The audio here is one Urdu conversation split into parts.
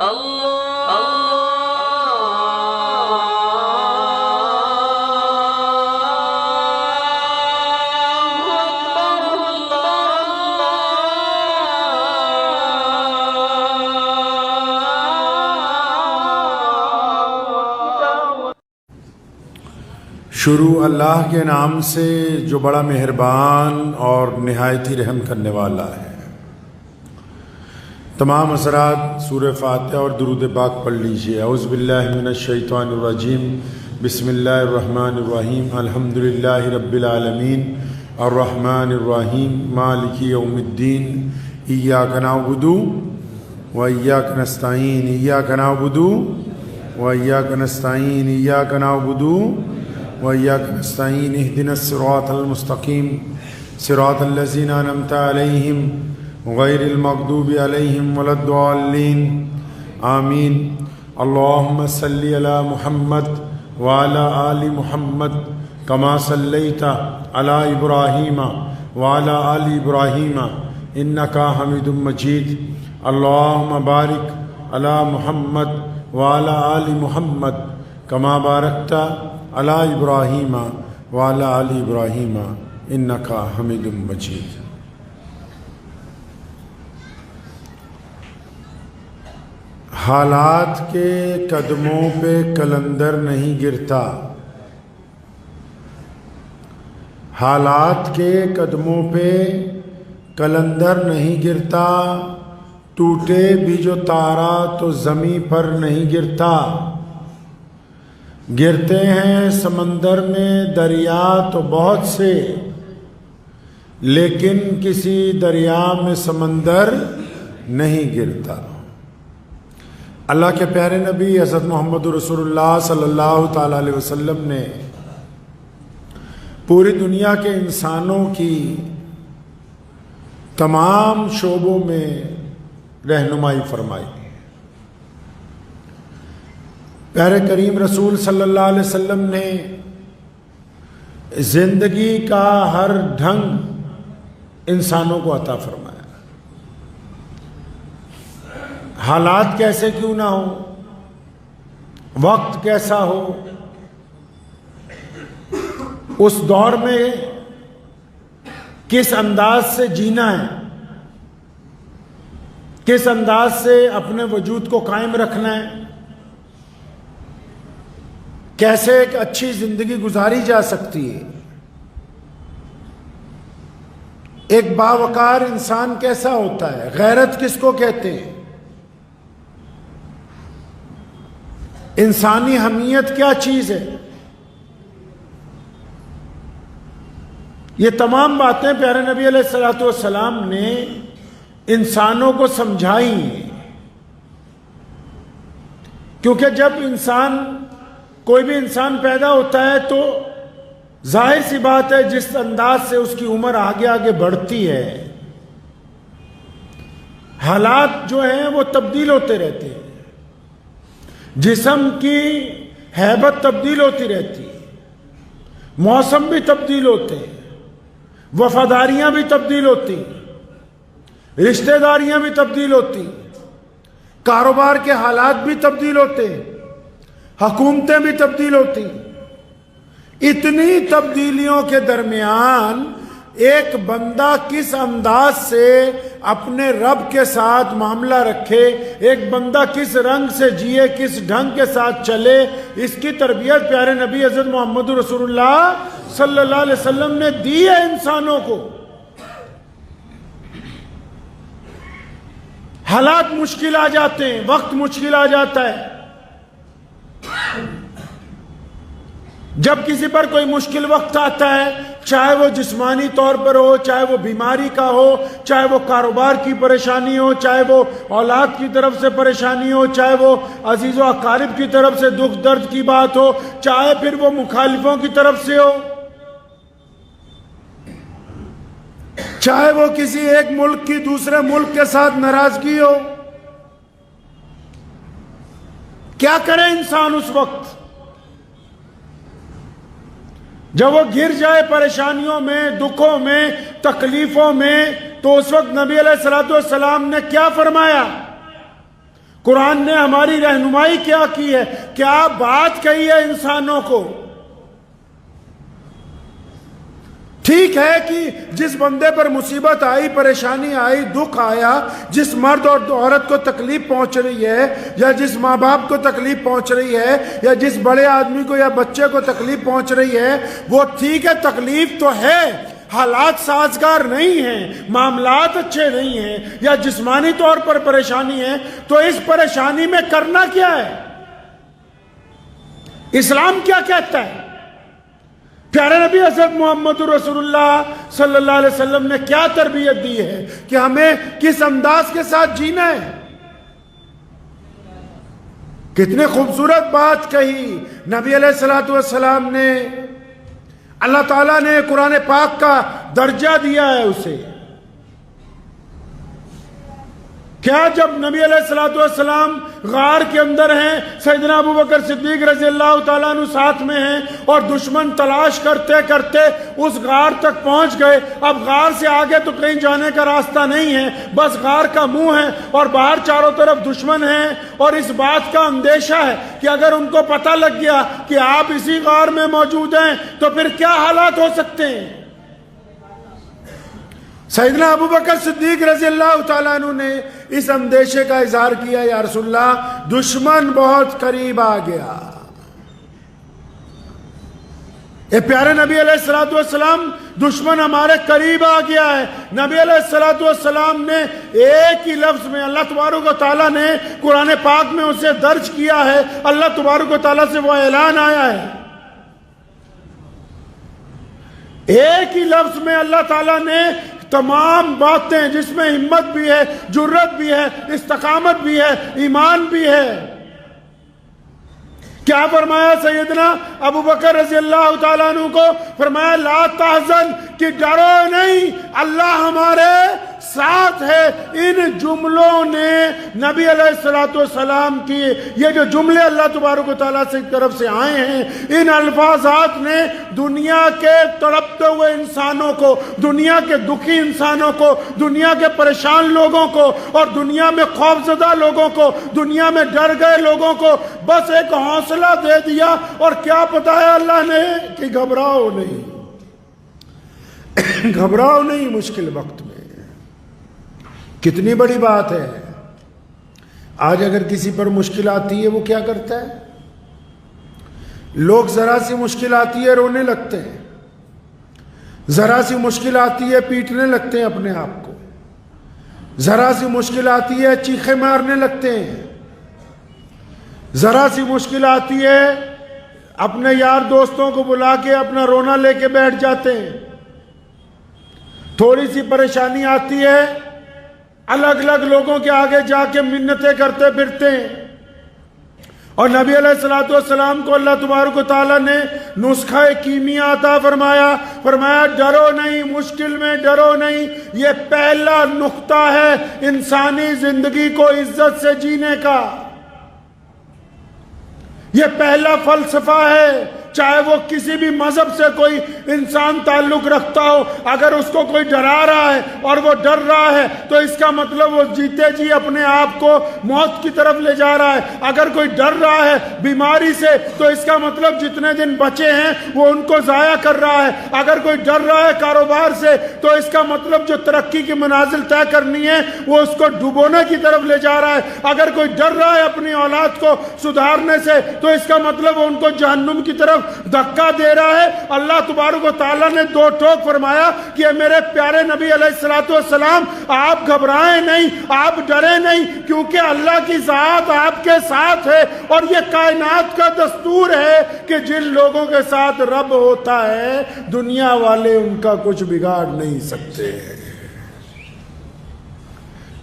شروع اللہ کے نام سے جو بڑا مہربان اور نہایت ہی رحم کرنے والا ہے۔ تمام حضرات سورہ فاتحہ اور درود پاک پڑھ لیجئے۔ اعوذ باللہ من الشیطان الرجیم، بسم اللہ الرحمن الرحیم، الحمدللہ رب العالمین، الرحمن الرحیم، مالک یوم الدین، ایاک نعبد و ایاک نستعین، ایاک نعبد و ایاک نستعین، ایاک نعبد وإياك نستعين، اهدنا الصراط المستقيم صراط الذين أنعمت عليهم غير المغضوب عليهم ولا الضالين آمين۔ اللهم صل على محمد وعلى آل محمد كما صليت على إبراهيم وعلى آل إبراهيم إنك حميد مجيد۔ اللهم بارك على محمد وعلى آل محمد كما باركت علی ابراہیم وعلی آل ابراہیم انکا حمید مجید۔ حالات کے قدموں پہ کلندر نہیں گرتا، حالات کے قدموں پہ کلندر نہیں گرتا، ٹوٹے بھی جو تارا تو زمیں پر نہیں گرتا، گرتے ہیں سمندر میں دریا تو بہت سے، لیکن کسی دریا میں سمندر نہیں گرتا۔ اللہ کے پیارے نبی حضرت محمد رسول اللہ صلی اللہ تعالیٰ علیہ وسلم نے پوری دنیا کے انسانوں کی تمام شعبوں میں رہنمائی فرمائی۔ پیارے کریم رسول صلی اللہ علیہ وسلم نے زندگی کا ہر ڈھنگ انسانوں کو عطا فرمایا۔ حالات کیسے کیوں نہ ہو، وقت کیسا ہو، اس دور میں کس انداز سے جینا ہے، کس انداز سے اپنے وجود کو قائم رکھنا ہے، کیسے ایک اچھی زندگی گزاری جا سکتی ہے، ایک باوقار انسان کیسا ہوتا ہے، غیرت کس کو کہتے ہیں، انسانی حمیت کیا چیز ہے، یہ تمام باتیں پیارے نبی علیہ السلام نے انسانوں کو سمجھائی ہیں۔ کیونکہ جب کوئی بھی انسان پیدا ہوتا ہے تو ظاہر سی بات ہے جس انداز سے اس کی عمر آگے آگے بڑھتی ہے، حالات جو ہیں وہ تبدیل ہوتے رہتے ہیں، جسم کی ہیبت تبدیل ہوتی رہتی ہے، موسم بھی تبدیل ہوتے ہیں، وفاداریاں بھی تبدیل ہوتی ہیں، رشتہ داریاں بھی تبدیل ہوتی ہیں، کاروبار کے حالات بھی تبدیل ہوتے ہیں، حکومتیں بھی تبدیل ہوتی ہیں۔ اتنی تبدیلیوں کے درمیان ایک بندہ کس انداز سے اپنے رب کے ساتھ معاملہ رکھے، ایک بندہ کس رنگ سے جیے، کس ڈھنگ کے ساتھ چلے، اس کی تربیت پیارے نبی حضرت محمد رسول اللہ صلی اللہ علیہ وسلم نے دی ہے انسانوں کو۔ حالات مشکل آ جاتے ہیں، وقت مشکل آ جاتا ہے، جب کسی پر کوئی مشکل وقت آتا ہے، چاہے وہ جسمانی طور پر ہو، چاہے وہ بیماری کا ہو، چاہے وہ کاروبار کی پریشانی ہو، چاہے وہ اولاد کی طرف سے پریشانی ہو، چاہے وہ عزیز و اقارب کی طرف سے دکھ درد کی بات ہو، چاہے پھر وہ مخالفوں کی طرف سے ہو، چاہے وہ کسی ایک ملک کی دوسرے ملک کے ساتھ ناراضگی ہو، کیا کرے انسان اس وقت جب وہ گر جائے پریشانیوں میں، دکھوں میں، تکلیفوں میں؟ تو اس وقت نبی علیہ السلام نے کیا فرمایا؟ قرآن نے ہماری رہنمائی کیا کی ہے، کیا بات کہی ہے انسانوں کو۔ ٹھیک ہے کہ جس بندے پر مصیبت آئی، پریشانی آئی، دکھ آیا، جس مرد اور عورت کو تکلیف پہنچ رہی ہے، یا جس ماں باپ کو تکلیف پہنچ رہی ہے، یا جس بڑے آدمی کو یا بچے کو تکلیف پہنچ رہی ہے، وہ ٹھیک ہے، تکلیف تو ہے، حالات سازگار نہیں ہیں، معاملات اچھے نہیں ہیں، یا جسمانی طور پر پریشانی ہے، تو اس پریشانی میں کرنا کیا ہے؟ اسلام کیا کہتا ہے؟ پیارے نبی حضرت محمد رسول اللہ صلی اللہ علیہ وسلم نے کیا تربیت دی ہے کہ ہمیں کس انداز کے ساتھ جینا ہے؟ کتنے خوبصورت بات کہی نبی علیہ السلام نے۔ اللہ تعالیٰ نے قرآن پاک کا درجہ دیا ہے اسے۔ کیا جب نبی علیہ السلام غار کے اندر ہیں، سیدنا ابو بکر صدیق رضی اللہ تعالیٰ عنہ ساتھ میں ہیں، اور دشمن تلاش کرتے کرتے اس غار تک پہنچ گئے، اب غار سے آگے تو کہیں جانے کا راستہ نہیں ہے، بس غار کا منہ ہے اور باہر چاروں طرف دشمن ہیں، اور اس بات کا اندیشہ ہے کہ اگر ان کو پتہ لگ گیا کہ آپ اسی غار میں موجود ہیں تو پھر کیا حالات ہو سکتے ہیں۔ سیدنا ابو بکر صدیق رضی اللہ تعالیٰ عنہ نے اس اندیشے کا اظہار کیا، یا رسول اللہ دشمن بہت قریب آ گیا۔ اے پیارے نبی علیہ السلام، دشمن ہمارے قریب آ گیا ہے۔ نبی علیہ السلام نے ایک ہی لفظ میں، اللہ تبارک و تعالیٰ نے قرآن پاک میں اسے درج کیا ہے، اللہ تبارک و تعالیٰ سے وہ اعلان آیا ہے، ایک ہی لفظ میں اللہ تعالیٰ نے تمام باتیں جس میں ہمت بھی ہے، جرت بھی ہے، استقامت بھی ہے، ایمان بھی ہے، کیا فرمایا سیدنا ابو بکر رضی اللہ تعالیٰ عنہ کو؟ فرمایا لا تحزن، کہ ڈرو نہیں، اللہ ہمارے ساتھ ہے۔ ان جملوں نے نبی علیہ السلام کی، یہ جو جملے اللہ تبارک و تعالیٰ سے طرف سے آئے ہیں، ان الفاظات نے دنیا کے تڑپتے ہوئے انسانوں کو، دنیا کے دکھی انسانوں کو، دنیا کے پریشان لوگوں کو، اور دنیا میں خوفزدہ لوگوں کو، دنیا میں ڈر گئے لوگوں کو بس ایک حوصلہ دے دیا، اور کیا بتایا اللہ نے کہ گھبراؤ نہیں، گھبراؤ نہیں مشکل وقت میں۔ کتنی بڑی بات ہے۔ آج اگر کسی پر مشکل آتی ہے وہ کیا کرتا ہے؟ لوگ ذرا سی مشکل آتی ہے رونے لگتے ہیں، ذرا سی مشکل آتی ہے پیٹنے لگتے ہیں اپنے آپ کو، ذرا سی مشکل آتی ہے چیخے مارنے لگتے ہیں، ذرا سی مشکل آتی ہے اپنے یار دوستوں کو بلا کے اپنا رونا لے کے بیٹھ جاتے ہیں، تھوڑی سی پریشانی آتی ہے الگ الگ لوگوں کے آگے جا کے منتیں کرتے پھرتے ہیں۔ اور نبی علیہ السلام کو اللہ تبارک و تعالیٰ نے نسخہ کیمیا عطا فرمایا، فرمایا ڈرو نہیں، مشکل میں ڈرو نہیں۔ یہ پہلا نقطہ ہے انسانی زندگی کو عزت سے جینے کا، یہ پہلا فلسفہ ہے۔ چاہے وہ کسی بھی مذہب سے کوئی انسان تعلق رکھتا ہو، اگر اس کو کوئی ڈرا رہا ہے اور وہ ڈر رہا ہے تو اس کا مطلب وہ جیتے جی اپنے آپ کو موت کی طرف لے جا رہا ہے۔ اگر کوئی ڈر رہا ہے بیماری سے تو اس کا مطلب جتنے دن بچے ہیں وہ ان کو ضائع کر رہا ہے۔ اگر کوئی ڈر رہا ہے کاروبار سے تو اس کا مطلب جو ترقی کی منازل طے کرنی ہے وہ اس کو ڈبونے کی طرف لے جا رہا ہے۔ اگر کوئی ڈر رہا ہے اپنی اولاد کو سدھارنے سے تو اس کا مطلب وہ ان کو جہنم کی طرف دھکا دے رہا ہے۔ اللہ تبارک و تعالیٰ نے دو ٹوک فرمایا کہ میرے پیارے نبی علیہ السلام آپ گھبرائیں نہیں، آپ ڈریں نہیں، کیونکہ اللہ کی ذات آپ کے ساتھ ہے، اور یہ کائنات کا دستور ہے کہ جن لوگوں کے ساتھ رب ہوتا ہے دنیا والے ان کا کچھ بگاڑ نہیں سکتے۔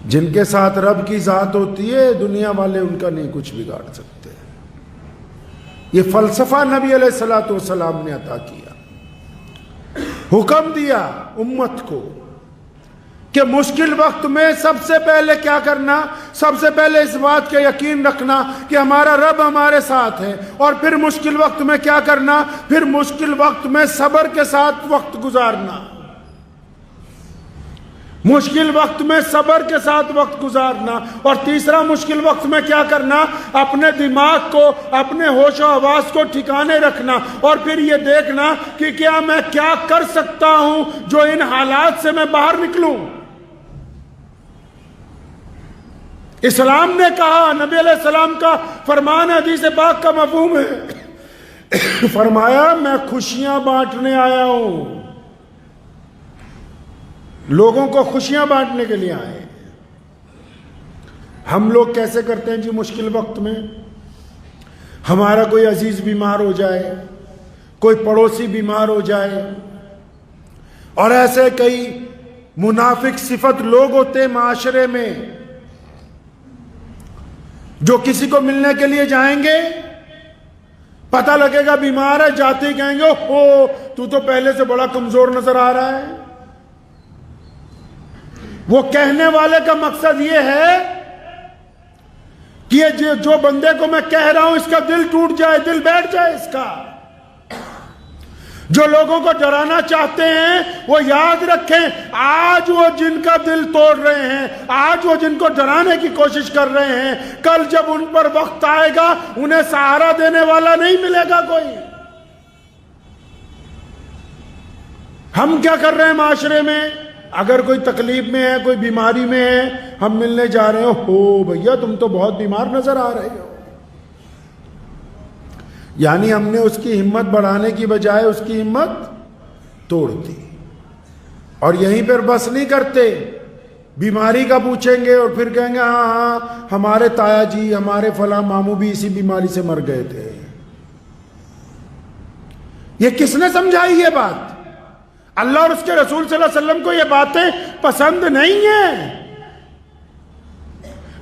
جن کے ساتھ رب کی ذات ہوتی ہے دنیا والے ان کا نہیں کچھ بگاڑ سکتے۔ یہ فلسفہ نبی علیہ السلام نے عطا کیا، حکم دیا امت کو کہ مشکل وقت میں سب سے پہلے کیا کرنا؟ سب سے پہلے اس بات کا یقین رکھنا کہ ہمارا رب ہمارے ساتھ ہے، اور پھر مشکل وقت میں کیا کرنا؟ پھر مشکل وقت میں صبر کے ساتھ وقت گزارنا۔ مشکل وقت میں صبر کے ساتھ وقت گزارنا، اور تیسرا مشکل وقت میں کیا کرنا؟ اپنے دماغ کو، اپنے ہوش و حواس کو ٹھکانے رکھنا، اور پھر یہ دیکھنا کہ کیا میں کیا کر سکتا ہوں جو ان حالات سے میں باہر نکلوں۔ اسلام نے کہا، نبی علیہ السلام کا فرمان حدیث پاک کا مفہوم ہے، فرمایا میں خوشیاں بانٹنے آیا ہوں، لوگوں کو خوشیاں بانٹنے کے لیے آئے۔ ہم لوگ کیسے کرتے ہیں جی مشکل وقت میں؟ ہمارا کوئی عزیز بیمار ہو جائے، کوئی پڑوسی بیمار ہو جائے، اور ایسے کئی منافق صفت لوگ ہوتے ہیں معاشرے میں جو کسی کو ملنے کے لیے جائیں گے، پتہ لگے گا بیمار ہے، جاتے ہی کہیں گے اوہ تو تو پہلے سے بڑا کمزور نظر آ رہا ہے۔ وہ کہنے والے کا مقصد یہ ہے کہ یہ جو بندے کو میں کہہ رہا ہوں اس کا دل ٹوٹ جائے، دل بیٹھ جائے اس کا۔ جو لوگوں کو ڈرانا چاہتے ہیں وہ یاد رکھیں، آج وہ جن کا دل توڑ رہے ہیں، آج وہ جن کو ڈرانے کی کوشش کر رہے ہیں، کل جب ان پر وقت آئے گا انہیں سہارا دینے والا نہیں ملے گا کوئی۔ ہم کیا کر رہے ہیں معاشرے میں؟ اگر کوئی تکلیف میں ہے، کوئی بیماری میں ہے، ہم ملنے جا رہے ہو بھیا تم تو بہت بیمار نظر آ رہے ہو، یعنی ہم نے اس کی ہمت بڑھانے کی بجائے اس کی ہمت توڑ دی۔ اور یہیں پر بس نہیں کرتے، بیماری کا پوچھیں گے اور پھر کہیں گے ہاں ہمارے تایا جی، ہمارے فلاں ماموں بھی اسی بیماری سے مر گئے تھے۔ یہ کس نے سمجھائی یہ بات؟ اللہ اور اس کے رسول صلی اللہ علیہ وسلم کو یہ باتیں پسند نہیں ہیں۔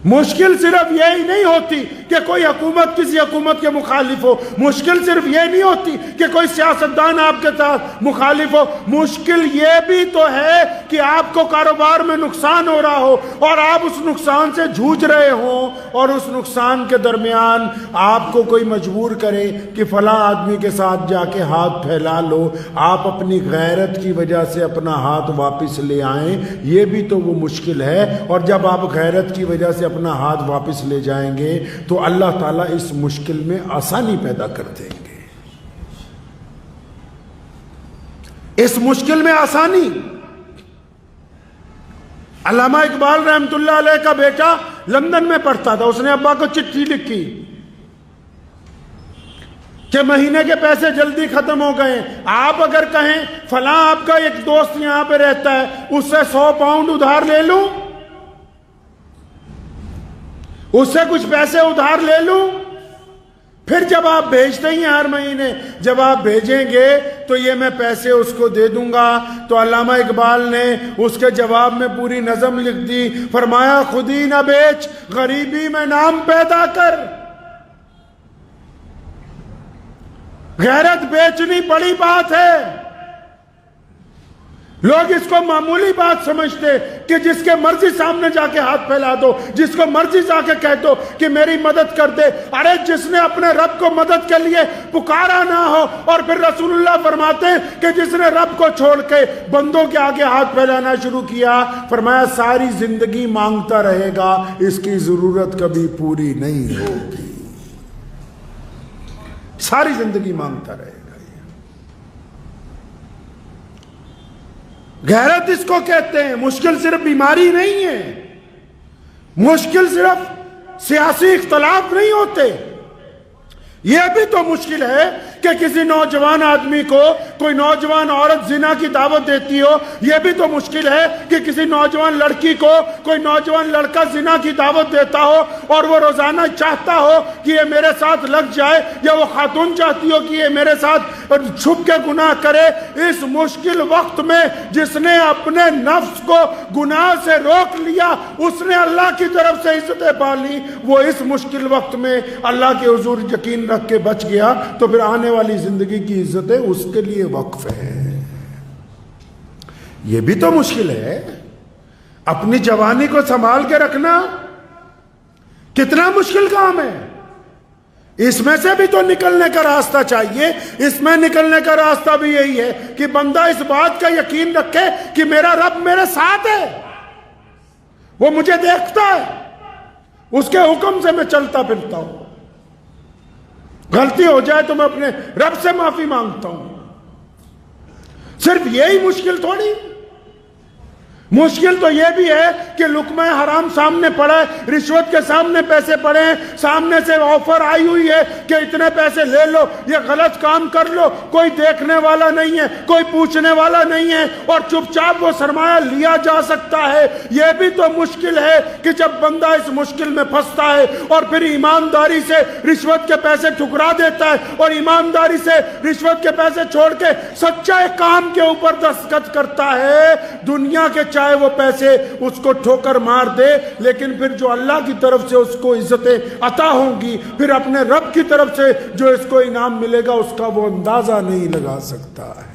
مشکل صرف یہی نہیں ہوتی کہ کوئی حکومت کسی حکومت کے مخالف ہو، مشکل صرف یہ نہیں ہوتی کہ کوئی سیاستدان آپ کے ساتھ مخالف ہو، مشکل یہ بھی تو ہے کہ آپ کو کاروبار میں نقصان ہو رہا ہو اور آپ اس نقصان سے جھوج رہے ہوں، اور اس نقصان کے درمیان آپ کو کوئی مجبور کرے کہ فلاں آدمی کے ساتھ جا کے ہاتھ پھیلا لو، آپ اپنی غیرت کی وجہ سے اپنا ہاتھ واپس لے آئیں، یہ بھی تو وہ مشکل ہے۔ اور جب آپ غیرت کی وجہ سے اپنا ہاتھ واپس لے جائیں گے تو اللہ تعالیٰ اس مشکل میں آسانی پیدا کر دیں گے، اس مشکل میں آسانی۔ علامہ اقبال رحمت اللہ علیہ کا بیٹا لندن میں پڑھتا تھا، اس نے ابا کو چٹھی لکھی کہ مہینے کے پیسے جلدی ختم ہو گئے، آپ اگر کہیں فلاں آپ کا ایک دوست یہاں پہ رہتا ہے اس سے 100 پاؤنڈ ادھار لے لوں، اس سے کچھ پیسے ادھار لے لوں، پھر جب آپ بھیجتے ہی ہر مہینے جب آپ بھیجیں گے تو یہ میں پیسے اس کو دے دوں گا۔ تو علامہ اقبال نے اس کے جواب میں پوری نظم لکھ دی، فرمایا خود ہی نہ بیچ غریبی میں نام پیدا کر۔ غیرت بیچنی بڑی بات ہے، لوگ اس کو معمولی بات سمجھتے کہ جس کے مرضی سامنے جا کے ہاتھ پھیلا دو، جس کو مرضی جا کے کہہ دو کہ میری مدد کر دے۔ ارے جس نے اپنے رب کو مدد کے لیے پکارا نہ ہو، اور پھر رسول اللہ فرماتے ہیں کہ جس نے رب کو چھوڑ کے بندوں کے آگے ہاتھ پھیلانا شروع کیا، فرمایا ساری زندگی مانگتا رہے گا، اس کی ضرورت کبھی پوری نہیں ہوگی، ساری زندگی مانگتا رہے گا۔ غیرت اس کو کہتے ہیں۔ مشکل صرف بیماری نہیں ہے، مشکل صرف سیاسی اختلاف نہیں ہوتے، یہ بھی تو مشکل ہے کہ کسی نوجوان آدمی کو کوئی نوجوان عورت زنا کی دعوت دیتی ہو، یہ بھی تو مشکل ہے کہ کسی نوجوان لڑکی کو کوئی نوجوان لڑکا زنا کی دعوت دیتا ہو اور وہ روزانہ چاہتا ہو کہ یہ میرے ساتھ لگ جائے، یا وہ خاتون چاہتی ہو کہ یہ میرے ساتھ چھپ کے گناہ کرے۔ اس مشکل وقت میں جس نے اپنے نفس کو گناہ سے روک لیا، اس نے اللہ کی طرف سے عزتیں پا لی، وہ اس مشکل وقت میں اللہ کے حضور یقین رکھ کے بچ گیا، تو پھر آنے والی زندگی کی عزتیں اس کے لیے وقف ہیں۔ یہ بھی تو مشکل ہے، اپنی جوانی کو سنبھال کے رکھنا کتنا مشکل کام ہے۔ اس میں سے بھی تو نکلنے کا راستہ چاہیے۔ اس میں نکلنے کا راستہ بھی یہی ہے کہ بندہ اس بات کا یقین رکھے کہ میرا رب میرے ساتھ ہے، وہ مجھے دیکھتا ہے، اس کے حکم سے میں چلتا پھرتا ہوں، غلطی ہو جائے تو میں اپنے رب سے معافی مانگتا ہوں۔ صرف یہی مشکل تھوڑی، مشکل تو یہ بھی ہے کہ لقمہ حرام سامنے پڑا ہے، رشوت کے سامنے پیسے پڑے ہیں، سامنے سے آفر آئی ہوئی ہے کہ اتنے پیسے لے لو، یہ غلط کام کر لو، کوئی دیکھنے والا نہیں ہے، کوئی پوچھنے والا نہیں ہے، اور چپ چاپ وہ سرمایہ لیا جا سکتا ہے۔ یہ بھی تو مشکل ہے کہ جب بندہ اس مشکل میں پھنستا ہے اور پھر ایمانداری سے رشوت کے پیسے ٹھکرا دیتا ہے اور ایمانداری سے رشوت کے پیسے چھوڑ کے سچے کام کے اوپر دستخط کرتا ہے، دنیا کے چاہے وہ پیسے اس کو ٹھوکر مار دے، لیکن پھر جو اللہ کی طرف سے اس کو عزتیں عطا ہوں گی، پھر اپنے رب کی طرف سے جو اس کو انعام ملے گا، اس کا وہ اندازہ نہیں لگا سکتا ہے۔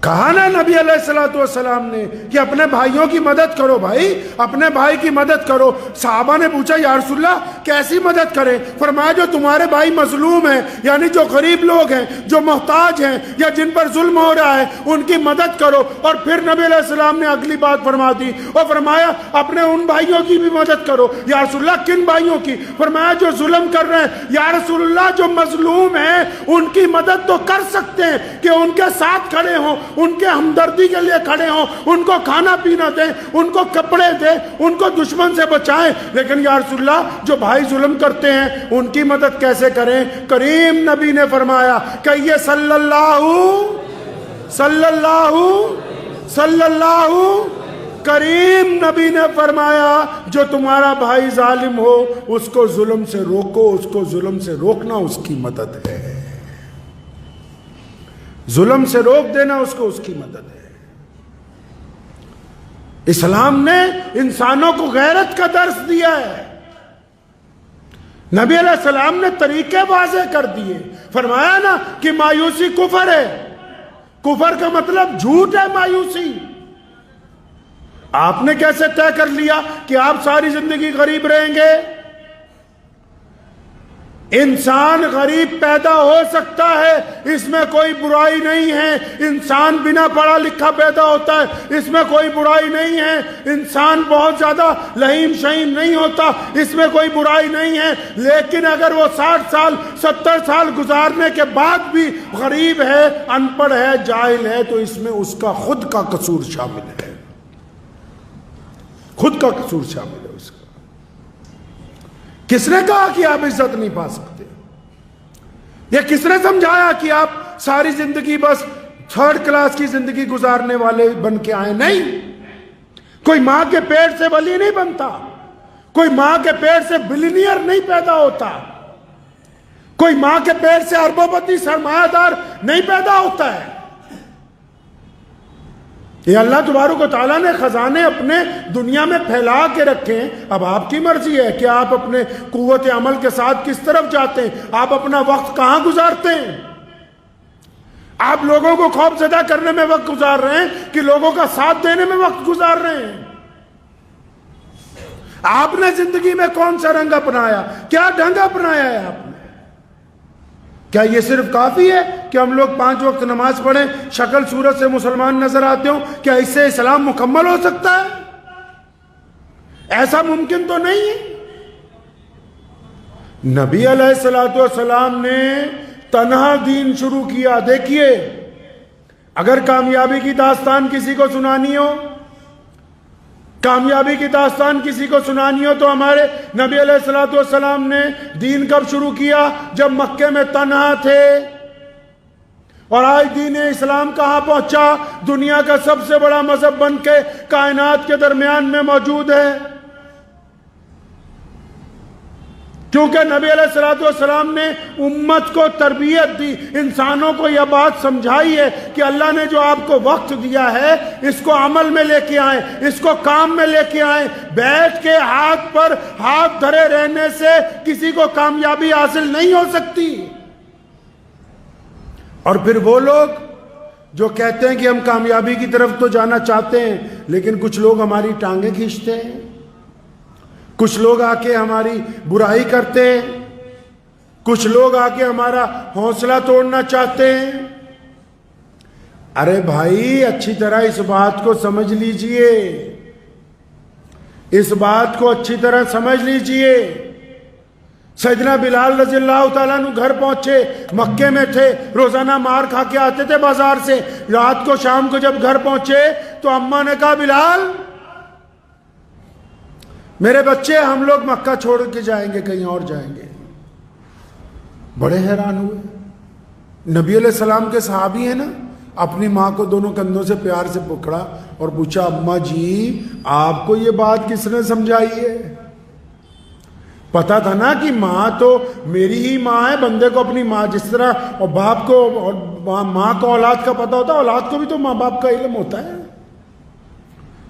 کہا نا نبی علیہ السلام نے کہ اپنے بھائیوں کی مدد کرو، بھائی اپنے بھائی کی مدد کرو۔ صحابہ نے پوچھا یا رسول اللہ کیسی مدد کریں؟ فرمایا جو تمہارے بھائی مظلوم ہیں، یعنی جو غریب لوگ ہیں، جو محتاج ہیں، یا جن پر ظلم ہو رہا ہے، ان کی مدد کرو۔ اور پھر نبی علیہ السلام نے اگلی بات فرما دی اور فرمایا اپنے ان بھائیوں کی بھی مدد کرو۔ یا رسول اللہ کن بھائیوں کی؟ فرمایا جو ظلم کر رہے ہیں۔ یا رسول اللہ جو مظلوم ہیں ان کی مدد تو کر سکتے ہیں کہ ان کے ساتھ کھڑے ہوں، ان کے ہمدردی کے لیے کھڑے ہوں، ان کو کھانا پینا دیں، ان کو کپڑے دیں، ان کو دشمن سے بچائیں، لیکن یا رسول اللہ جو بھائی ظلم کرتے ہیں ان کی مدد کیسے کریں؟ کریم نبی نے فرمایا کہ یہ صلی اللہ کریم نبی نے فرمایا جو تمہارا بھائی ظالم ہو اس کو ظلم سے روکو، اس کو ظلم سے روکنا اس کی مدد ہے، ظلم سے روک دینا اس کو اس کی مدد ہے۔ اسلام نے انسانوں کو غیرت کا درس دیا ہے، نبی علیہ السلام نے طریقے واضح کر دیے۔ فرمایا نا کہ مایوسی کفر ہے، کفر کا مطلب جھوٹ ہے مایوسی۔ آپ نے کیسے طے کر لیا کہ آپ ساری زندگی غریب رہیں گے؟ انسان غریب پیدا ہو سکتا ہے، اس میں کوئی برائی نہیں ہے۔ انسان بنا پڑھا لکھا پیدا ہوتا ہے، اس میں کوئی برائی نہیں ہے۔ انسان بہت زیادہ لہیم شہیم نہیں ہوتا، اس میں کوئی برائی نہیں ہے۔ لیکن اگر وہ 60 سال 70 سال گزارنے کے بعد بھی غریب ہے، ان پڑھ ہے، جاہل ہے، تو اس میں اس کا خود کا قصور شامل ہے، خود کا قصور شامل ہے اس کا۔ کس نے کہا کہ آپ عزت نہیں پا سکتے؟ یا کس نے سمجھایا کہ آپ ساری زندگی بس 3rd کلاس کی زندگی گزارنے والے بن کے آئے؟ نہیں، کوئی ماں کے پیٹ سے ولی نہیں بنتا، کوئی ماں کے پیٹ سے بلینئر نہیں پیدا ہوتا، کوئی ماں کے پیٹ سے اربوں پتی سرمایہ دار نہیں پیدا ہوتا ہے۔ یہ اللہ تبارک و تعالیٰ نے خزانے اپنے دنیا میں پھیلا کے رکھے ہیں۔ اب آپ کی مرضی ہے کہ آپ اپنے قوت عمل کے ساتھ کس طرف جاتے ہیں، آپ اپنا وقت کہاں گزارتے ہیں۔ آپ لوگوں کو خوف زدہ کرنے میں وقت گزار رہے ہیں کہ لوگوں کا ساتھ دینے میں وقت گزار رہے ہیں؟ آپ نے زندگی میں کون سا رنگ اپنایا، کیا ڈھنگ اپنایا ہے آپ نے؟ کیا یہ صرف کافی ہے کہ ہم لوگ 5 وقت نماز پڑھیں، شکل صورت سے مسلمان نظر آتے ہوں؟ کیا اس سے اسلام مکمل ہو سکتا ہے؟ ایسا ممکن تو نہیں ہے۔ نبی علیہ السلام نے تنہا دین شروع کیا۔ دیکھیے، اگر کامیابی کی داستان کسی کو سنانی ہو، کامیابی کی داستان کسی کو سنانی ہو تو ہمارے نبی علیہ السلام نے دین کب شروع کیا؟ جب مکے میں تنہا تھے۔ اور آج دین اسلام کہاں پہنچا؟ دنیا کا سب سے بڑا مذہب بن کے کائنات کے درمیان میں موجود ہے، کیونکہ نبی علیہ السلام نے امت کو تربیت دی، انسانوں کو یہ بات سمجھائی ہے کہ اللہ نے جو آپ کو وقت دیا ہے اس کو عمل میں لے کے آئیں، اس کو کام میں لے کے آئیں۔ بیٹھ کے ہاتھ پر ہاتھ دھرے رہنے سے کسی کو کامیابی حاصل نہیں ہو سکتی۔ اور پھر وہ لوگ جو کہتے ہیں کہ ہم کامیابی کی طرف تو جانا چاہتے ہیں، لیکن کچھ لوگ ہماری ٹانگیں کھینچتے ہیں، کچھ لوگ آ کے ہماری برائی کرتے ہیں، کچھ لوگ آ کے ہمارا حوصلہ توڑنا چاہتے ہیں۔ ارے بھائی اچھی طرح اس بات کو سمجھ لیجئے، اس بات کو اچھی طرح سمجھ لیجئے۔ سیدنا بلال رضی اللہ تعالیٰ عنہ گھر پہنچے، مکے میں تھے، روزانہ مار کھا کے آتے تھے بازار سے، رات کو شام کو جب گھر پہنچے تو اماں نے کہا بلال میرے بچے ہم لوگ مکہ چھوڑ کے جائیں گے، کہیں اور جائیں گے۔ بڑے حیران ہوئے۔ نبی علیہ السلام کے صحابی ہیں نا، اپنی ماں کو دونوں کندھوں سے پیار سے پکڑا اور پوچھا اماں جی آپ کو یہ بات کس نے سمجھائی ہے؟ پتا تھا نا کہ ماں تو میری ہی ماں ہے، بندے کو اپنی ماں جس طرح اور باپ کو اور ماں کو اولاد کا پتا ہوتا ہے، اولاد کو بھی تو ماں باپ کا علم ہوتا ہے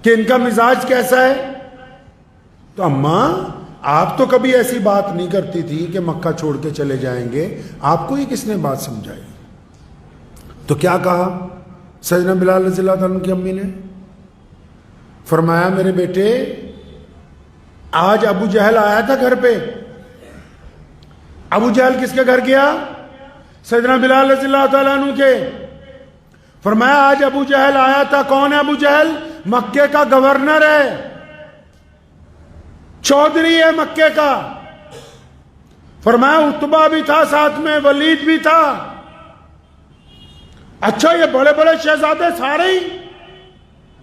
کہ ان کا مزاج کیسا ہے۔ تو اماں آپ تو کبھی ایسی بات نہیں کرتی تھی کہ مکہ چھوڑ کے چلے جائیں گے، آپ کو یہ کس نے بات سمجھائی؟ تو کیا کہا سیدنا بلال رضی اللہ عنہ کی امی نے؟ فرمایا میرے بیٹے آج ابو جہل آیا تھا گھر پہ۔ ابو جہل کس کے گھر گیا؟ سیدنا بلال رضی اللہ تعالیٰ عنہ کے۔ فرمایا آج ابو جہل آیا تھا۔ کون ہے ابو جہل؟ مکے کا گورنر ہے، چودھری ہے مکے کا۔ فرمایا عتبہ بھی تھا ساتھ میں، ولید بھی تھا۔ اچھا یہ بڑے بڑے شہزادے سارے ہی؟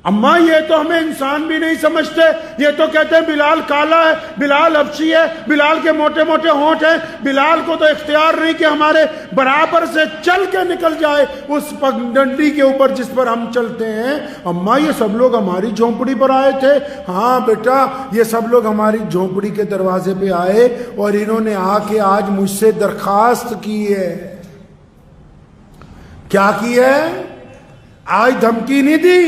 اماں یہ تو ہمیں انسان بھی نہیں سمجھتے، یہ تو کہتے ہیں بلال کالا ہے، بلال حبشی ہے، بلال کے موٹے موٹے ہونٹ ہیں، بلال کو تو اختیار نہیں کہ ہمارے برابر سے چل کے نکل جائے اس پگڈنڈی کے اوپر جس پر ہم چلتے ہیں۔ اماں یہ سب لوگ ہماری جھونپڑی پر آئے تھے؟ ہاں بیٹا یہ سب لوگ ہماری جھونپڑی کے دروازے پہ آئے اور انہوں نے آ کے آج مجھ سے درخواست کی ہے۔ کیا کی ہے؟ آج دھمکی نہیں دی،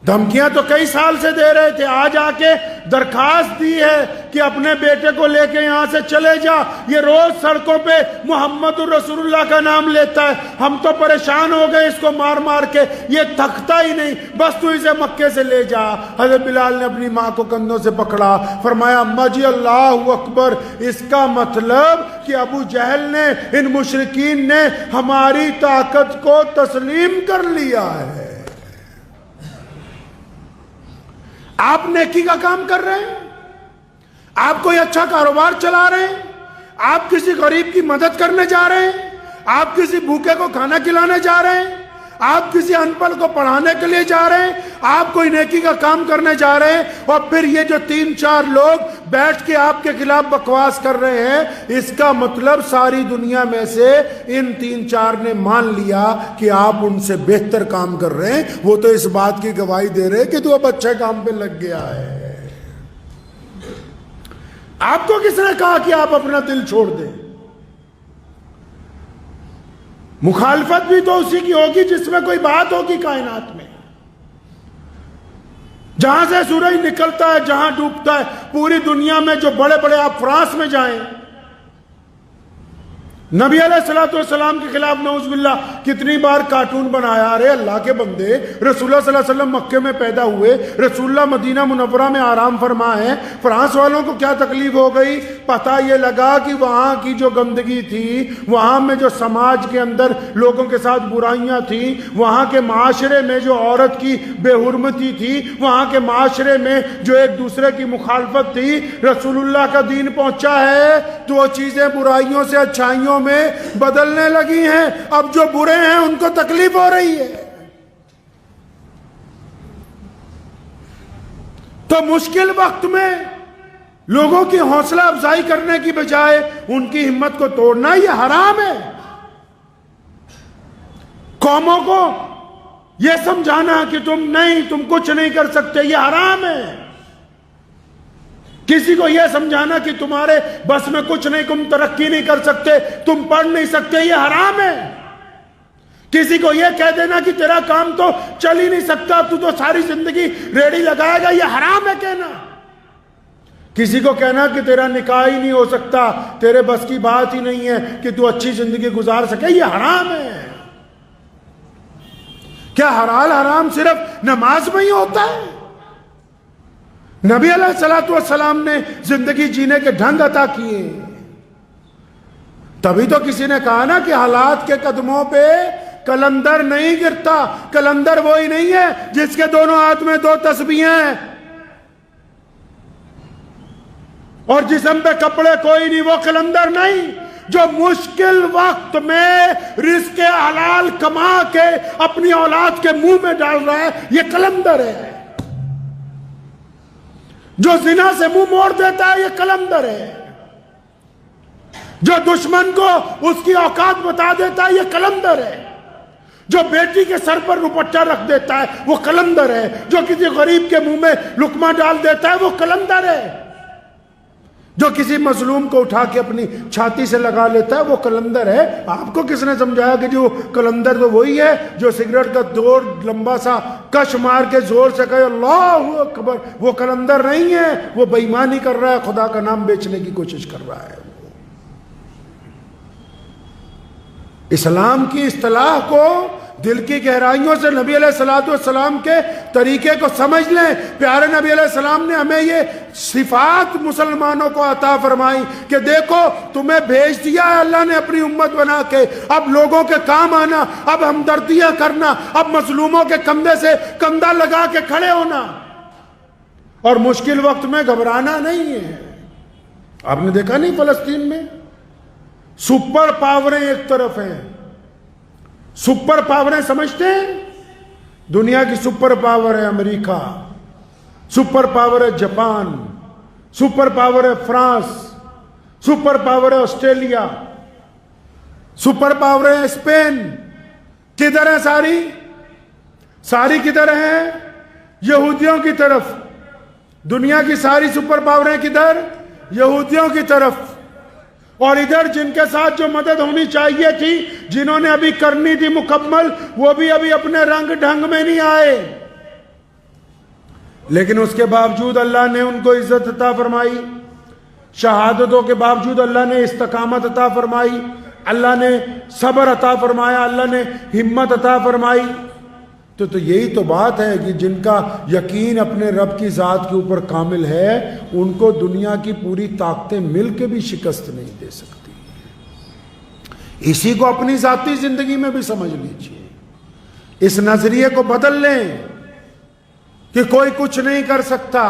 دھمکیاں تو کئی سال سے دے رہے تھے، آج آ کے درخواست دی ہے کہ اپنے بیٹے کو لے کے یہاں سے چلے جا۔ یہ روز سڑکوں پہ محمد الرسول اللہ کا نام لیتا ہے، ہم تو پریشان ہو گئے اس کو مار مار کے، یہ تھکتا ہی نہیں، بس تو اسے مکے سے لے جا۔ حضرت بلال نے اپنی ماں کو کندھوں سے پکڑا، فرمایا اماں جی اللہ اکبر، اس کا مطلب کہ ابو جہل نے، ان مشرکین نے ہماری طاقت کو تسلیم کر لیا ہے۔ آپ نیکی کا کام کر رہے ہیں، آپ کوئی اچھا کاروبار چلا رہے ہیں، آپ کسی غریب کی مدد کرنے جا رہے ہیں، آپ کسی بھوکے کو کھانا کھلانے جا رہے ہیں، آپ کسی ان پڑھ کو پڑھانے کے لیے جا رہے ہیں، آپ کوئی نیکی کا کام کرنے جا رہے ہیں، اور پھر یہ جو 3-4 لوگ بیٹھ کے آپ کے خلاف بکواس کر رہے ہیں، اس کا مطلب ساری دنیا میں سے ان 3-4 نے مان لیا کہ آپ ان سے بہتر کام کر رہے ہیں۔ وہ تو اس بات کی گواہی دے رہے کہ تو اب اچھے کام پہ لگ گیا ہے۔ آپ کو کس نے کہا کہ آپ اپنا دل چھوڑ دیں؟ مخالفت بھی تو اسی کی ہوگی جس میں کوئی بات ہوگی کائنات میں۔ جہاں سے سورج نکلتا ہے، جہاں ڈوبتا ہے، پوری دنیا میں جو بڑے بڑے، آپ فرانس میں جائیں، نبی علیہ السلام کے خلاف نعوذ باللہ کتنی بار کارٹون بنایا۔ ارے اللہ کے بندے، رسول اللہ صلی اللہ علیہ وسلم مکے میں پیدا ہوئے، رسول اللہ مدینہ منورہ میں آرام فرما ہے، فرانس والوں کو کیا تکلیف ہو گئی؟ پتہ یہ لگا کہ وہاں کی جو گندگی تھی، وہاں میں جو سماج کے اندر لوگوں کے ساتھ برائیاں تھیں، وہاں کے معاشرے میں جو عورت کی بے حرمتی تھی، وہاں کے معاشرے میں جو ایک دوسرے کی مخالفت تھی، رسول اللہ کا دین پہنچا ہے تو وہ چیزیں برائیوں سے اچھائیوں میں بدلنے لگی ہیں۔ اب جو برے ہیں ان کو تکلیف ہو رہی ہے۔ تو مشکل وقت میں لوگوں کی حوصلہ افزائی کرنے کی بجائے ان کی ہمت کو توڑنا یہ حرام ہے۔ قوموں کو یہ سمجھانا کہ تم کچھ نہیں کر سکتے، یہ حرام ہے۔ کسی کو یہ سمجھانا کہ تمہارے بس میں کچھ نہیں، تم ترقی نہیں کر سکتے، تم پڑھ نہیں سکتے، یہ حرام ہے۔ کسی کو یہ کہہ دینا کہ تیرا کام تو چل ہی نہیں سکتا، تو ساری زندگی ریڑھی لگائے گا، یہ حرام ہے کہنا۔ کسی کو کہنا کہ تیرا نکاح ہی نہیں ہو سکتا، تیرے بس کی بات ہی نہیں ہے کہ تو اچھی زندگی گزار سکے، یہ حرام ہے۔ کیا حلال حرام صرف نماز میں ہی ہوتا ہے؟ نبی علیہ السلام نے زندگی جینے کے ڈھنگ عطا کیے، تبھی تو کسی نے کہا نا کہ حالات کے قدموں پہ کلندر نہیں گرتا. کلندر وہی نہیں ہے جس کے دونوں ہاتھ میں 2 تسبیحیں ہیں اور جسم پہ کپڑے کوئی نہیں. وہ کلندر نہیں. جو مشکل وقت میں رزق حلال کما کے اپنی اولاد کے منہ میں ڈال رہا ہے، یہ کلندر ہے. جو زنا سے منہ موڑ دیتا ہے، یہ کلندر ہے. جو دشمن کو اس کی اوقات بتا دیتا ہے، یہ کلندر ہے. جو بیٹی کے سر پر دوپٹہ رکھ دیتا ہے، وہ کلندر ہے. جو کسی غریب کے منہ میں لقمہ ڈال دیتا ہے، وہ کلندر ہے. جو کسی مظلوم کو اٹھا کے اپنی چھاتی سے لگا لیتا ہے، وہ کلندر ہے. آپ کو کس نے سمجھایا کہ جو کلندر تو وہی ہے جو سگریٹ کا دور لمبا سا کش مار کے زور سے کہے اللہ اکبر؟ وہ کلندر نہیں ہے. وہ بے ایمانی کر رہا ہے، خدا کا نام بیچنے کی کوشش کر رہا ہے. اسلام کی اصطلاح کو دل کی گہرائیوں سے نبی علیہ السلام کے طریقے کو سمجھ لیں. پیارے نبی علیہ السلام نے ہمیں یہ صفات مسلمانوں کو عطا فرمائی کہ دیکھو تمہیں بھیج دیا ہے اللہ نے اپنی امت بنا کے. اب لوگوں کے کام آنا، اب ہمدردیاں کرنا، اب مظلوموں کے کندھے سے کندھا لگا کے کھڑے ہونا اور مشکل وقت میں گھبرانا نہیں ہے. آپ نے دیکھا نہیں فلسطین میں سپر پاوریں ایک طرف ہیں. سپر پاوریں سمجھتے ہیں؟ دنیا کی سپر پاور ہے امریکہ، سپر پاور ہے جاپان، سپر پاور ہے فرانس، سپر پاور ہے آسٹریلیا، سپر پاور ہے اسپین. کدھر ہے ساری کدھر ہیں؟ یہودیوں کی طرف. دنیا کی ساری سپر پاوریں کدھر؟ یہودیوں کی طرف. اور ادھر جن کے ساتھ جو مدد ہونی چاہیے تھی، جنہوں نے ابھی کرنی تھی مکمل، وہ بھی ابھی اپنے رنگ ڈھنگ میں نہیں آئے. لیکن اس کے باوجود اللہ نے ان کو عزت عطا فرمائی. شہادتوں کے باوجود اللہ نے استقامت عطا فرمائی، اللہ نے صبر عطا فرمایا، اللہ نے ہمت عطا فرمائی. تو یہی تو بات ہے کہ جن کا یقین اپنے رب کی ذات کے اوپر کامل ہے، ان کو دنیا کی پوری طاقتیں مل کے بھی شکست نہیں دے سکتی. اسی کو اپنی ذاتی زندگی میں بھی سمجھ لیجئے. اس نظریے کو بدل لیں کہ کوئی کچھ نہیں کر سکتا.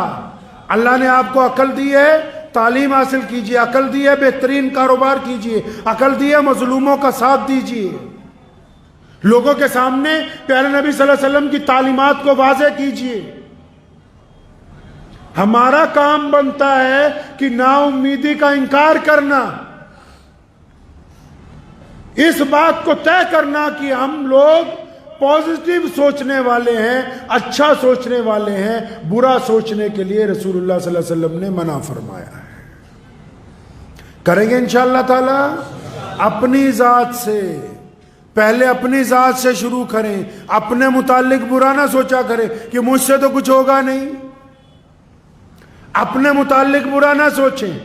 اللہ نے آپ کو عقل دی ہے، تعلیم حاصل کیجئے. عقل دی ہے، بہترین کاروبار کیجئے. عقل دی ہے، مظلوموں کا ساتھ دیجئے. لوگوں کے سامنے پیارے نبی صلی اللہ علیہ وسلم کی تعلیمات کو واضح کیجئے. ہمارا کام بنتا ہے کہ نا امیدی کا انکار کرنا، اس بات کو طے کرنا کہ ہم لوگ پازیٹیو سوچنے والے ہیں، اچھا سوچنے والے ہیں. برا سوچنے کے لیے رسول اللہ صلی اللہ علیہ وسلم نے منع فرمایا ہے. کریں گے انشاءاللہ تعالی. اپنی ذات سے پہلے اپنی ذات سے شروع کریں. اپنے متعلق برا نہ سوچا کریں کہ مجھ سے تو کچھ ہوگا نہیں. اپنے متعلق برا نہ سوچیں.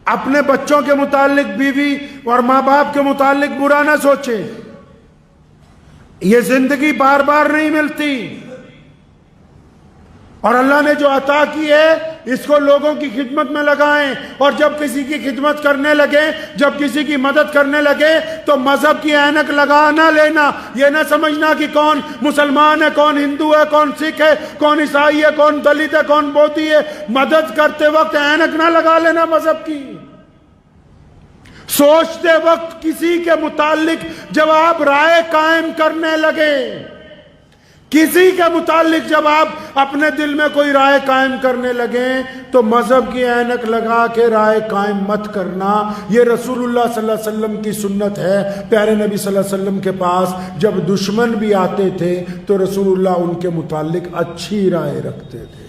اپنے بچوں کے متعلق، بیوی اور ماں باپ کے متعلق برا نہ سوچیں. یہ زندگی بار بار نہیں ملتی، اور اللہ نے جو عطا کی ہے اس کو لوگوں کی خدمت میں لگائیں. اور جب کسی کی خدمت کرنے لگے، جب کسی کی مدد کرنے لگے، تو مذہب کی اینک لگا نہ لینا. یہ نہ سمجھنا کہ کون مسلمان ہے، کون ہندو ہے، کون سکھ ہے، کون عیسائی ہے، کون دلت ہے، کون بودھی ہے. مدد کرتے وقت اینک نہ لگا لینا مذہب کی. سوچتے وقت کسی کے متعلق جب آپ رائے قائم کرنے لگے، کسی کے متعلق جب آپ اپنے دل میں کوئی رائے قائم کرنے لگیں، تو مذہب کی اینک لگا کے رائے قائم مت کرنا. یہ رسول اللہ صلی اللہ علیہ وسلم کی سنت ہے. پیارے نبی صلی اللہ علیہ وسلم کے پاس جب دشمن بھی آتے تھے تو رسول اللہ ان کے متعلق اچھی رائے رکھتے تھے.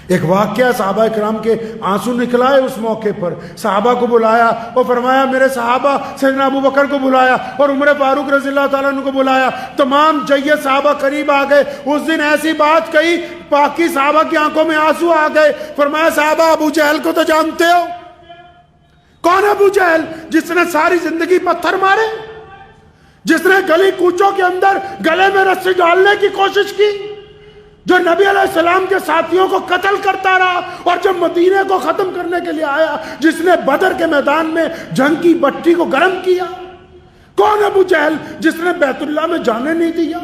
ایک واقعہ صحابہ کرام کے آنسو نکلائے. اس موقع پر صحابہ کو بلایا اور فرمایا میرے صحابہ، سیدنا ابو بکر کو بلایا اور عمر فاروق رضی اللہ تعالیٰ عنہ کو بلایا. تمام جید صحابہ قریب آ گئے. اس دن ایسی بات کہی، باقی صحابہ کی آنکھوں میں آنسو آ گئے. فرمایا صحابہ ابو جہل کو تو جانتے ہو؟ کون ابو جہل؟ جس نے ساری زندگی پتھر مارے، جس نے گلی کوچوں کے اندر گلے میں رسی ڈالنے کی کوشش کی، جو نبی علیہ السلام کے ساتھیوں کو قتل کرتا رہا، اور جب مدینے کو ختم کرنے کے لیے آیا، جس نے بدر کے میدان میں جنگ کی بٹی کو گرم کیا. کون ابو جہل جس نے بیت اللہ میں جانے نہیں دیا،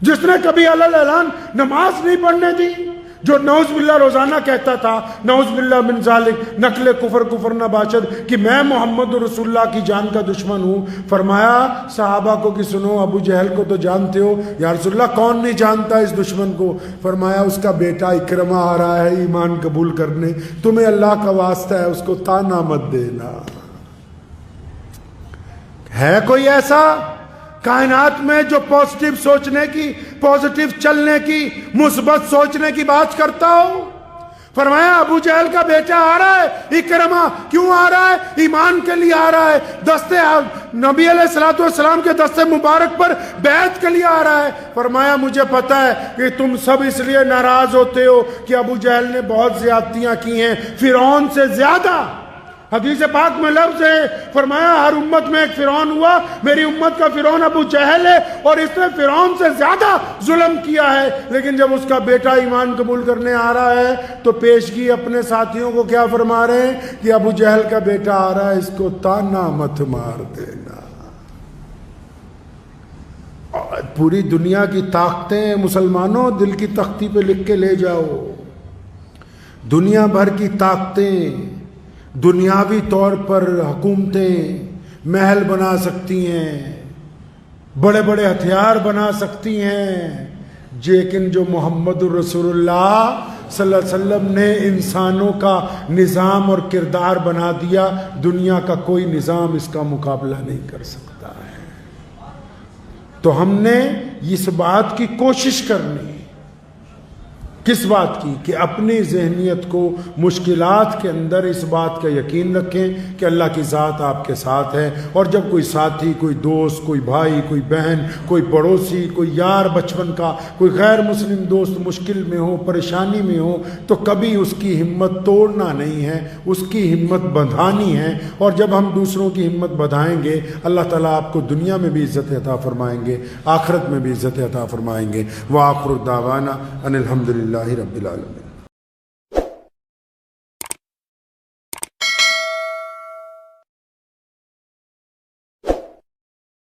جس نے کبھی علی اعلان نماز نہیں پڑھنے دی، جو نعوذ باللہ روزانہ کہتا تھا نعوذ باللہ من ذالک نقل کفر کفر نہ باشد کہ میں محمد رسول اللہ کی جان کا دشمن ہوں۔ فرمایا صحابہ کو کہ سنو، ابو جہل کو تو جانتے ہو، یا رسول اللہ کون نہیں جانتا اس دشمن کو؟ فرمایا اس کا بیٹا اکرمہ آ رہا ہے ایمان قبول کرنے، تمہیں اللہ کا واسطہ ہے اس کو تانا مت دینا۔ ہے کوئی ایسا کائنات میں جو پازیٹیو سوچنے کی، پازیٹیو چلنے کی، مثبت سوچنے کی بات کرتا ہو؟ فرمایا ابو جہل کا بیٹا آ رہا ہے اکرمہ، کیوں آ رہا ہے؟ ایمان کے لیے آ رہا ہے، دستے نبی علیہ السلام کے دستے مبارک پر بیعت کے لیے آ رہا ہے۔ فرمایا مجھے پتا ہے کہ تم سب اس لیے ناراض ہوتے ہو کہ ابو جہل نے بہت زیادتیاں کی ہیں، فرعون سے زیادہ۔ حدیث پاک میں لفظ ہے، فرمایا ہر امت میں ایک فرعون ہوا، میری امت کا فرعون ابو جہل ہے اور اس نے فرعون سے زیادہ ظلم کیا ہے۔ لیکن جب اس کا بیٹا ایمان قبول کرنے آ رہا ہے تو پیشگی اپنے ساتھیوں کو کیا فرما رہے ہیں کہ ابو جہل کا بیٹا آ رہا ہے، اس کو تانا مت مار دینا۔ پوری دنیا کی طاقتیں مسلمانوں دل کی تختی پہ لکھ کے لے جاؤ، دنیا بھر کی طاقتیں دنیاوی طور پر حکومتیں محل بنا سکتی ہیں، بڑے بڑے ہتھیار بنا سکتی ہیں، لیکن جو محمد الرسول اللہ صلی اللہ علیہ وسلم نے انسانوں کا نظام اور کردار بنا دیا، دنیا کا کوئی نظام اس کا مقابلہ نہیں کر سکتا ہے۔ تو ہم نے اس بات کی کوشش کرنی، کس بات کی؟ کہ اپنی ذہنیت کو مشکلات کے اندر اس بات کا یقین رکھیں کہ اللہ کی ذات آپ کے ساتھ ہے، اور جب کوئی ساتھی، کوئی دوست، کوئی بھائی، کوئی بہن، کوئی پڑوسی، کوئی یار بچپن کا، کوئی غیر مسلم دوست مشکل میں ہو، پریشانی میں ہو، تو کبھی اس کی ہمت توڑنا نہیں ہے، اس کی ہمت بندھانی ہے۔ اور جب ہم دوسروں کی ہمت بندھائیں گے، اللہ تعالیٰ آپ کو دنیا میں بھی عزت عطا فرمائیں گے، آخرت میں بھی عزت عطا فرمائیں گے۔ وآخر دعوانا ان الحمدللہ رب العالمین۔